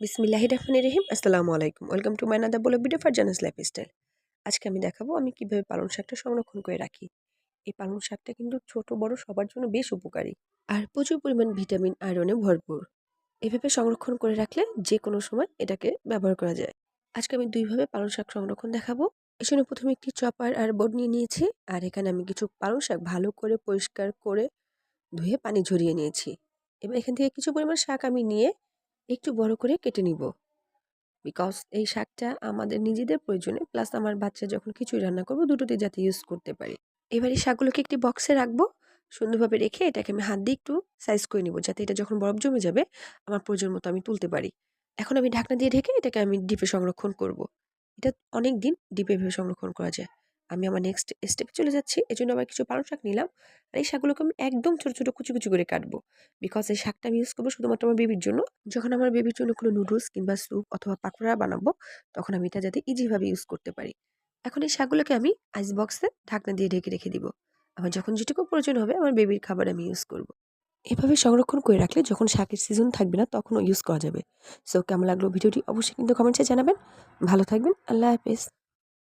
বিসমিল্লাহির রহমানির রহিম। আসসালামু আলাইকুম। Welcome to my another blog video for Jannatul lifestyle. আজকে আমি দেখাবো আমি কিভাবে পালং শাকটা সংরক্ষণ করে রাখি। এই পালং শাকটা কিন্তু ছোট বড় সবার জন্য বেশ উপকারী আর প্রচুর পরিমাণ ভিটামিন আয়রনে ভরপুর। এভাবে সংরক্ষণ করে রাখলে যে কোনো সময় এটাকে ব্যবহার করা যায়। আজকে আমি দুইভাবে পালং শাক সংরক্ষণ দেখাবো। এর জন্য প্রথমে একটি চপার আর বোর্ড নিয়ে নিয়েছি, আর এখানে আমি কিছু পালং শাক ভালো করে পরিষ্কার করে ধুয়ে পানি ঝরিয়ে নিয়েছি। এবার এখান থেকে কিছু পরিমাণ শাক আমি নিয়ে একটু বড় করে কেটে নিব, বিকজ এই শাকটা আমাদের নিজেদের প্রয়োজনে প্লাস আমার বাচ্চা যখন খিচুড়ি রান্না করবো দুটোতে যাতে ইউজ করতে পারি। এবার এই শাকগুলোকে একটি বক্সে রাখবো, সুন্দরভাবে রেখে এটাকে আমি হাত দিয়ে একটু সাইজ করে নিব, যাতে এটা যখন বরফ জমে যাবে আমার প্রয়োজন মতো আমি তুলতে পারি। এখন আমি ঢাকনা দিয়ে ঢেকে এটাকে আমি ডিপে সংরক্ষণ করব। এটা অনেক দিন ডিপে ভেবে সংরক্ষণ করা যায়। আমি আমার নেক্সট স্টেপে চলে যাচ্ছি। এজন্য আবার কিছু পালং শাক নিলাম, আর এই শাকগুলোকে আমি একদম ছোট ছোট কুচি কুচি করে কাটবো, বিকজ এই শাকটা আমি ইউজ করবো শুধুমাত্র আমার বেবির জন্য। যখন আমার বেবির জন্য কোনো নুডলস কিংবা স্যুপ অথবা পাকোড়া বানাবো, তখন আমি এটা যাতে ইজিভাবে ইউজ করতে পারি। এখন এই শাকগুলোকে আমি আইস বক্সে ঢাকনা দিয়ে ঢেকে রেখে দিব। আমার যখন যেটুকু প্রয়োজন হবে আমার বেবির খাবার আমি ইউজ করব। এভাবে সংরক্ষণ করে রাখলে যখন শাকের সিজন থাকবে না তখনও ইউজ করা যাবে। সো কেমন লাগলো ভিডিওটি অবশ্যই কিন্তু কমেন্টসে জানাবেন। ভালো থাকবেন। আল্লাহ হাফেজ।